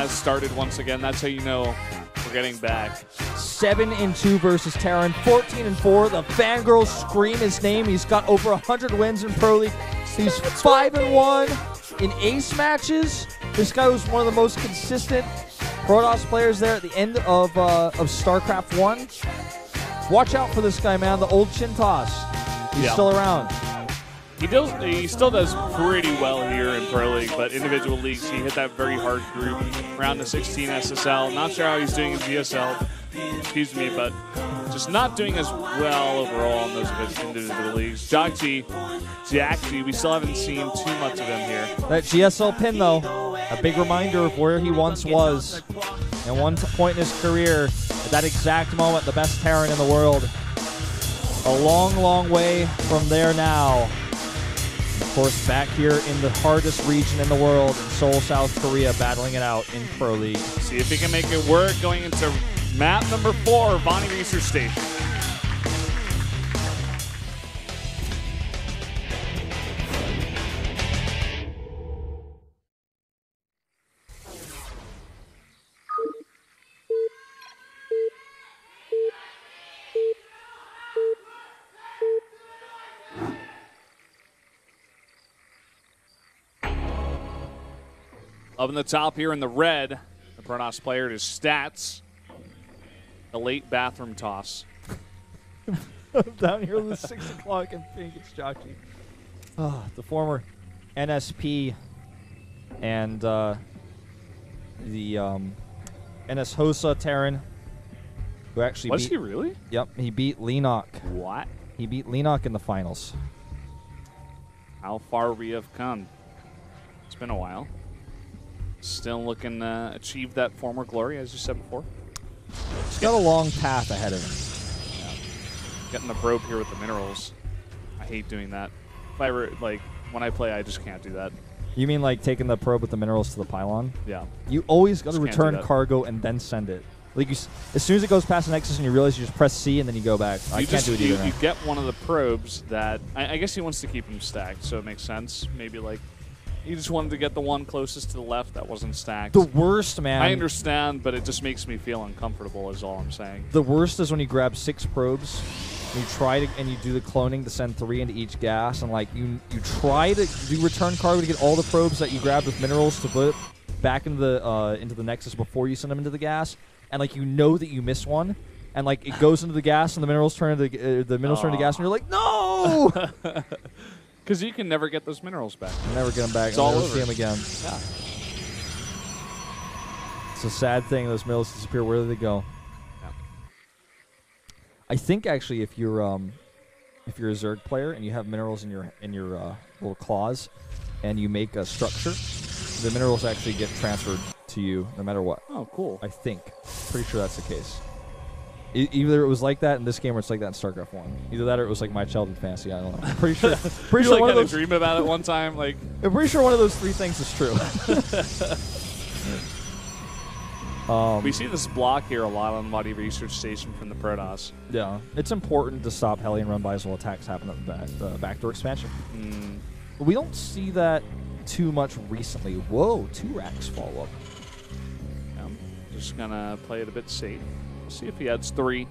has started once again. That's how you know we're getting back. 7-2 versus Terran. 14-4. The fangirls scream his name. He's got over 100 wins in Pro League. He's 5-1 in ace matches. This guy was one of the most consistent Protoss players there at the end of Starcraft 1. Watch out for this guy, man. The old chin toss. He's still around. He still does pretty well here in Pro League, but individual leagues, he hit that very hard group around the 16 SSL. Not sure how he's doing in GSL, excuse me, but just not doing as well overall in those individual leagues. jjakji, we still haven't seen too much of him here. That GSL pin, though, a big reminder of where he once was. At one point in his career, at that exact moment, the best Terran in the world. A long, long way from there now. Of course, back here in the hardest region in the world, in Seoul, South Korea, battling it out in Pro League. See if he can make it work going into map number 4, Vaani Research Station. Up in the top here in the red, the Protoss player, his stats. The late bathroom toss. Down here on the 6 o'clock and think it's jjakji. The former NSP and the NS Hosa Terran, who actually Was he really? Yep, he beat Lenok. What? He beat Lenok in the finals. How far we have come. It's been a while. Still looking to achieve that former glory, as you said before. He's got a long path ahead of him. Yeah. Getting the probe here with the minerals. I hate doing that. If I were, like, when I play, I just can't do that. You mean like taking the probe with the minerals to the pylon? Yeah. You always got to return cargo and then send it. Like as soon as it goes past the Nexus and you realize you just press C and then you go back. I can't do it either. You get one of the probes that I guess he wants to keep them stacked, so it makes sense. Maybe like he just wanted to get the one closest to the left that wasn't stacked. The worst, man. I understand, but it just makes me feel uncomfortable. Is all I'm saying. The worst is when you grab 6 probes. You try to and you do the cloning to send 3 into each gas, and like you try to do return cargo to get all the probes that you grabbed with minerals to put back into the Nexus before you send them into the gas, and like you know that you missed one, and like it goes into the gas and the minerals turn into gas, and you're like, no, because you can never get those minerals back. You never get them back. It's all over. See them again. Yeah. It's a sad thing. Those minerals disappear. Where do they go? I think actually, if you're a Zerg player and you have minerals in your little claws, and you make a structure, the minerals actually get transferred to you no matter what. Oh, cool. I think. Pretty sure that's the case. Either it was like that in this game, or it's like that in StarCraft 1. Either that, or it was like my childhood fantasy. I don't know. I'm pretty sure. Pretty sure like one of had those. A dream about it one time. Like I'm pretty sure one of those 3 things is true. We see this block here a lot on Vaani Research Station from the Protoss. Yeah, it's important to stop Hellion run-bys while attacks happen at the backdoor expansion. We don't see that too much recently. Whoa, 2 racks follow up. Just gonna play it a bit safe. See if he adds 3.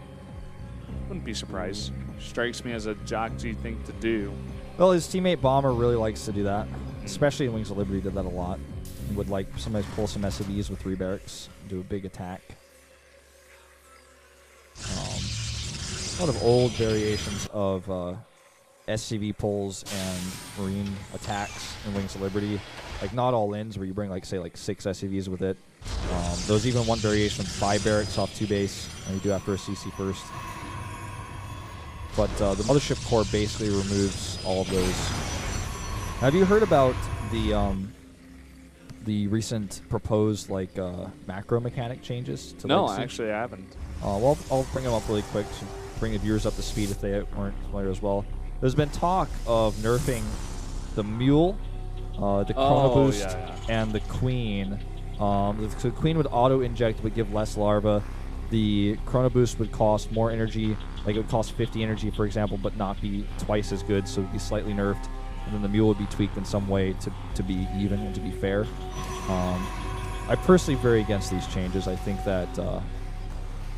Wouldn't be surprised. Strikes me as a jjakji thing to do. Well, his teammate Bomber really likes to do that, especially in Wings of Liberty. Did that a lot. He would like sometimes pull some SCVs with 3 barracks, do a big attack. A lot of old variations of SCV pulls and Marine attacks in Wings of Liberty. Like not all ins where you bring like say like 6 SCVs with it. There's even one variation of 5 barracks off 2 base, and you do after a CC first. But the Mothership Core basically removes all of those. Have you heard about the recent proposed like macro mechanic changes to No, Legacy? actually I haven't. Well, I'll bring them up really quick to bring the viewers up to speed if they weren't familiar as well. There's been talk of nerfing the Mule, the Chrono Boost, and the Queen. The Queen would auto-inject but give less larva. The Chrono Boost would cost more energy, like it would cost 50 energy, for example, but not be twice as good, so it would be slightly nerfed. And then the Mule would be tweaked in some way to be even and to be fair. I personally very against these changes. I think that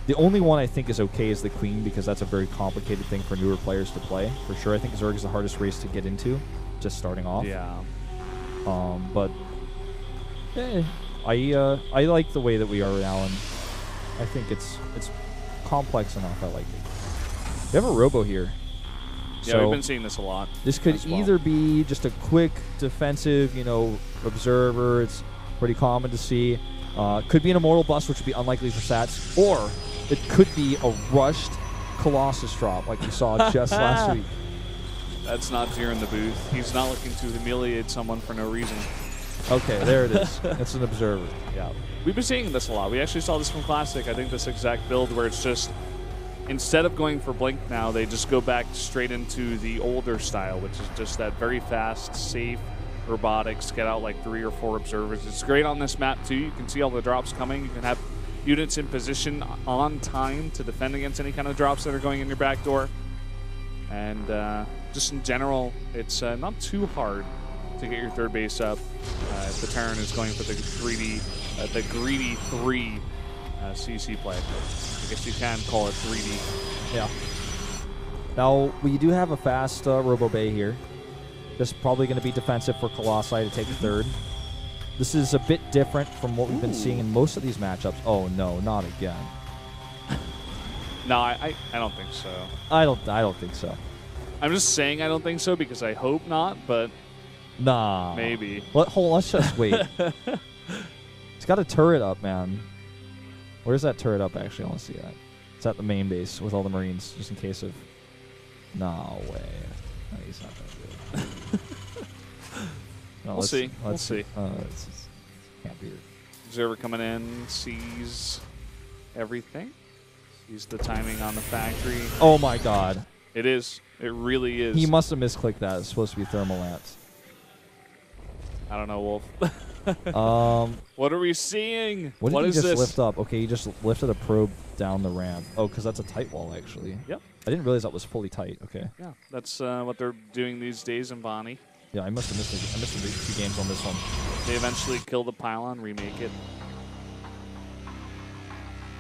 the only one I think is okay is the Queen, because that's a very complicated thing for newer players to play. For sure, I think Zerg is the hardest race to get into, just starting off. Yeah. But I like the way that we are now, and I think it's complex enough. I like it. We have a Robo here. Yeah, So we've been seeing this a lot. this could either be just a quick defensive, observer. It's pretty common to see. Could be an Immortal Bust, which would be unlikely for stats, or it could be a rushed Colossus drop like we saw just last week. That's not Deer in the booth. He's not looking to humiliate someone for no reason. Okay, there it is. It's an observer. Yeah. We've been seeing this a lot. We actually saw this from Classic. I think this exact build where it's just, instead of going for Blink now, they just go back straight into the older style, which is just that very fast, safe robotics, get out like 3 or 4 observers. It's great on this map too. You can see all the drops coming. You can have units in position on time to defend against any kind of drops that are going in your back door. And just in general, it's not too hard to get your third base up if the Terran is going for the greedy 3 CC play. I guess you can call it 3D. Yeah. Now, we do have a fast Robo Bay here. This is probably going to be defensive for Colossi to take third. This is a bit different from what we've been seeing in most of these matchups. Oh, no, not again. No, I don't think so. I don't think so. I'm just saying I don't think so because I hope not, but nah. Maybe. Hold on, let's just wait. It's got a turret up, man. Where's that turret up, actually? I want to see that. It's at the main base with all the Marines, just in case of... No way. No, he's not going to do it. No, we'll see. We'll see. Can't be it. Observer coming in, sees everything. Sees the timing on the factory. Oh my god. It is. It really is. He must have misclicked that. It's supposed to be thermal lance. I don't know, Wolf. What are we seeing? What did he is just this? lift up? Okay, he just lifted a probe down the ramp. Oh, because that's a tight wall, actually. Yep. I didn't realize that was fully tight. Okay. Yeah, that's what they're doing these days in Vaani. Yeah, I must have missed I missed a few games on this one. They eventually kill the pylon, remake it.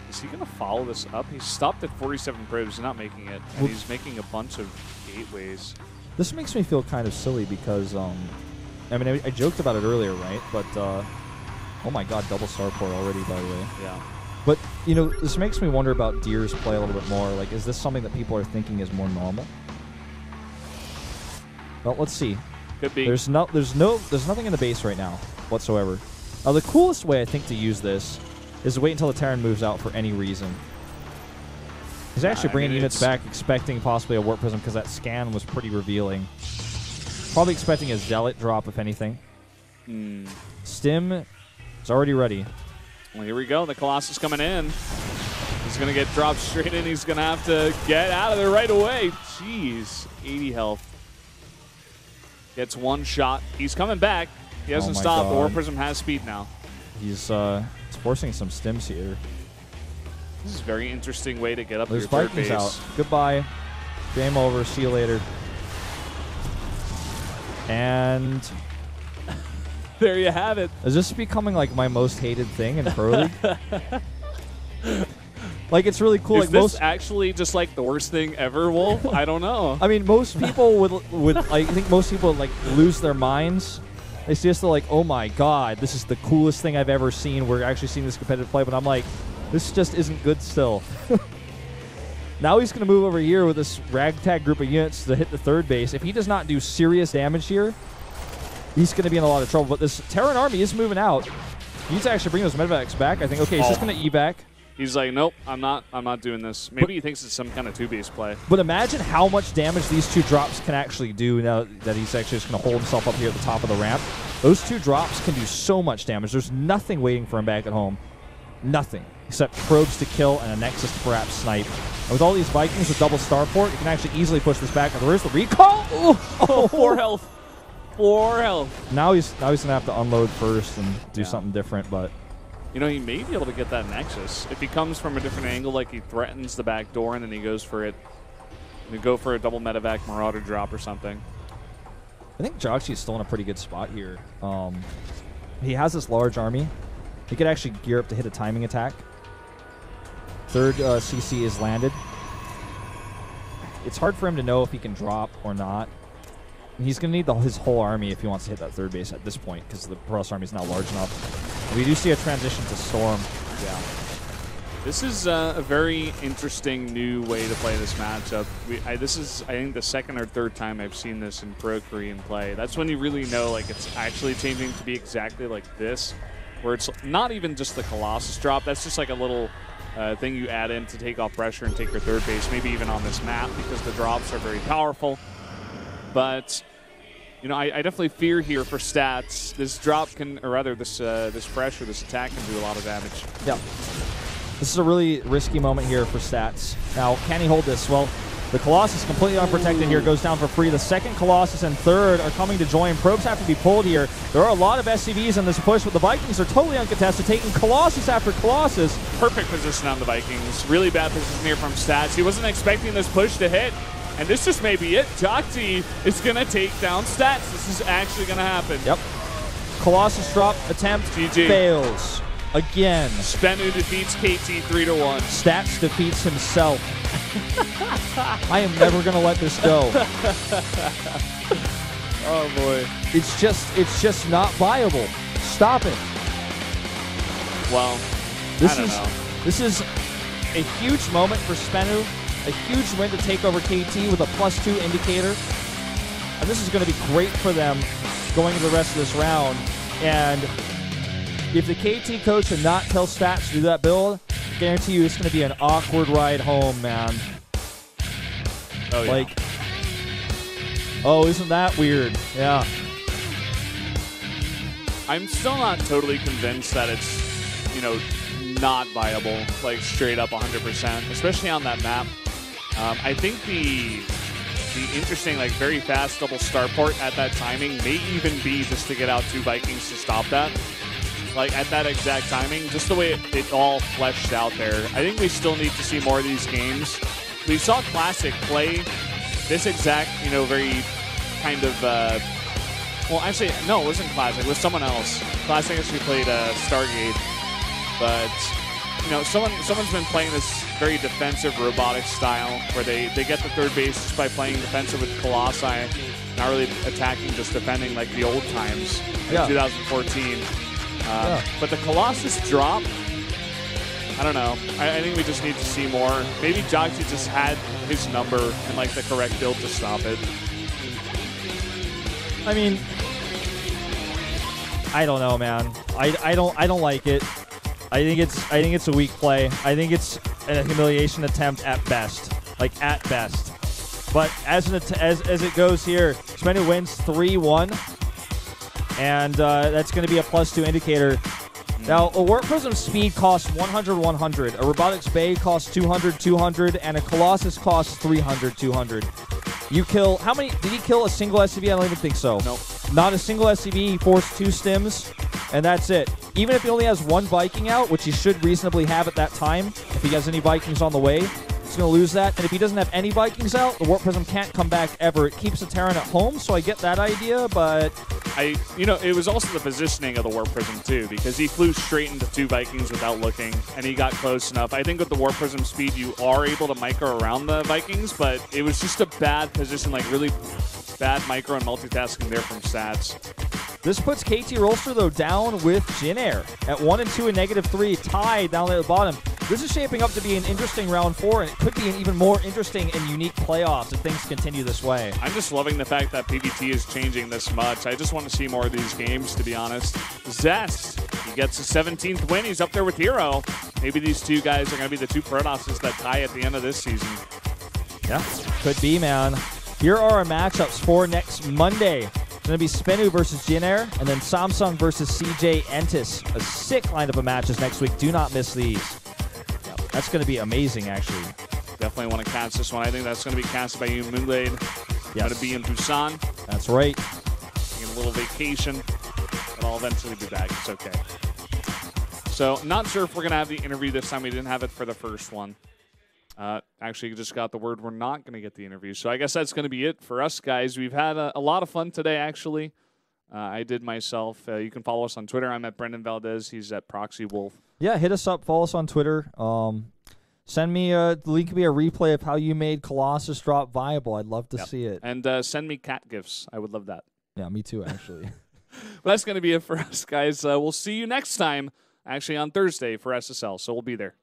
Is he going to follow this up? He's stopped at 47 probes. He's not making it. And he's making a bunch of gateways. This makes me feel kind of silly because, I mean, I joked about it earlier, right? But, oh my god, double starport already, by the way. Yeah. But, this makes me wonder about Deer's play a little bit more. Like, is this something that people are thinking is more normal? Well, let's see. Could be. There's nothing in the base right now whatsoever. Now, the coolest way I think to use this is to wait until the Terran moves out for any reason. He's actually bringing units back, expecting possibly a Warp Prism because that scan was pretty revealing. Probably expecting a Zealot drop, if anything. Stim is already ready. Well, here we go. The Colossus coming in. He's going to get dropped straight in. He's going to have to get out of there right away. Jeez. 80 health. Gets one shot. He's coming back. He hasn't stopped. The Warp Prism has speed now. He's forcing some stims here. This is a very interesting way to get up to There's your third Vikings base. out. Goodbye. Game over. See you later. And there you have it. Is this becoming like my most hated thing in Pro League? Like, it's really cool. Is this actually just like the worst thing ever, Wolf? I don't know. I mean, most people would I think most people would, like, lose their minds. It's just like, oh my god, this is the coolest thing I've ever seen. We're actually seeing this competitive play, but I'm like, this just isn't good still. Now he's going to move over here with this ragtag group of units to hit the third base. If he does not do serious damage here, he's going to be in a lot of trouble. But this Terran army is moving out. He needs to actually bring those medevacs back. I think, okay, he's just going to evac. He's like, nope, I'm not doing this. Maybe he thinks it's some kind of two-base play. But imagine how much damage these two drops can actually do now that he's actually just going to hold himself up here at the top of the ramp. Those two drops can do so much damage. There's nothing waiting for him back at home. Nothing. Except probes to kill and a Nexus to perhaps snipe. And with all these Vikings with double starport, you can actually easily push this back. And where's the recall? Oh, 4 health. 4 health. Now he's going to have to unload first and do something different, but... You know, he may be able to get that Nexus. If he comes from a different angle, like he threatens the back door and then he goes for it. You go for a double medevac Marauder drop or something. I think jjakji is still in a pretty good spot here. He has this large army. He could actually gear up to hit a timing attack. Third CC is landed. It's hard for him to know if he can drop or not. He's going to need his whole army if he wants to hit that third base at this point, because the Protoss army is not large enough. We do see a transition to Storm. Yeah. This is a very interesting new way to play this matchup. This is, I think, the second or third time I've seen this in Pro Korean play. That's when you really know, like, it's actually changing to be exactly like this, where it's not even just the Colossus drop. That's just like a little thing you add in to take off pressure and take your third base, maybe even on this map, because the drops are very powerful. But, you know, I definitely fear here for stats. This drop can, or rather this pressure, this attack can do a lot of damage. Yeah. This is a really risky moment here for stats. Now, can he hold this? Well, the Colossus completely unprotected here, goes down for free. The second Colossus and third are coming to join. Probes have to be pulled here. There are a lot of SCVs in this push, but the Vikings are totally uncontested, taking Colossus after Colossus. Perfect position on the Vikings. Really bad position here from stats. He wasn't expecting this push to hit. And this just may be it. jjakji is going to take down stats. This is actually going to happen. Yep. Colossus drop attempt fails. Again. SBENU defeats KT 3-1. Stats defeats himself. I am never going to let this go. Oh, boy. It's just not viable. Stop it. Well, This is a huge moment for SBENU. A huge win to take over KT with a +2 indicator. And this is going to be great for them going into the rest of this round. And if the KT coach did not tell Stats to do that build, I guarantee you it's going to be an awkward ride home, man. Oh, yeah. Like, oh, isn't that weird? Yeah. I'm still not totally convinced that it's, you know, not viable, like straight up 100%, especially on that map. I think the interesting, like, very fast double starport at that timing may even be just to get out 2 Vikings to stop that. Like, at that exact timing, just the way it all fleshed out there. I think we still need to see more of these games. We saw Classic play this exact, you know, very kind of, well, actually, no, it wasn't Classic. It was someone else. Classic actually played Stargate, but, you know, someone's been playing this very defensive robotic style where they get the third base just by playing defensive with Colossi, not really attacking, just defending like the old times in 2014. But the Colossus drop, I don't know. I think we just need to see more. Maybe jjakji just had his number and like the correct build to stop it. I mean, I don't know, man. I don't like it. I think it's a weak play. I think it's a humiliation attempt at best, like at best. But as it goes here, SBENU wins 3-1, and that's going to be a +2 indicator. Now, a Warp Prism speed costs 100-100, a Robotics Bay costs 200-200, and a Colossus costs 300-200. You kill, how many, did he kill a single SCV? I don't even think so. Nope. Not a single SCV, he forced 2 stims, and that's it. Even if he only has 1 Viking out, which he should reasonably have at that time, if he has any Vikings on the way, he's going to lose that. And if he doesn't have any Vikings out, the Warp Prism can't come back ever. It keeps the Terran at home, so I get that idea, but... You know, it was also the positioning of the Warp Prism, too, because he flew straight into 2 Vikings without looking, and he got close enough. I think with the Warp Prism speed, you are able to micro around the Vikings, but it was just a bad position, like really bad micro and multitasking there from stats. This puts KT Rolster, though, down with Jin Air at 1-2 and -3, tied down there at the bottom. This is shaping up to be an interesting round 4, and it could be an even more interesting and unique playoffs if things continue this way. I'm just loving the fact that PBT is changing this much. I just want to see more of these games, to be honest. Zest, he gets a 17th win. He's up there with Hero. Maybe these 2 guys are going to be the 2 Protosses that tie at the end of this season. Yeah, could be, man. Here are our matchups for next Monday. It's going to be SBENU versus Jin Air, and then Samsung versus CJ Entis. A sick lineup of matches next week. Do not miss these. That's going to be amazing, actually. Definitely want to catch this one. I think that's going to be casted by you, Moonblade. Yes. Going to be in Busan. That's right. Taking a little vacation, but I'll eventually be back. It's okay. So, not sure if we're going to have the interview this time. We didn't have it for the first one. Actually, just got the word we're not going to get the interview. So I guess that's going to be it for us, guys. We've had a lot of fun today, actually. I did myself. You can follow us on Twitter. I'm at Brendan Valdez. He's at Proxy Wolf. Yeah, hit us up. Follow us on Twitter. Send me a link, me a replay of how you made Colossus drop viable. I'd love to see it. And send me cat gifts. I would love that. Yeah, me too, actually. Well, that's going to be it for us, guys. We'll see you next time, actually on Thursday for SSL, so we'll be there.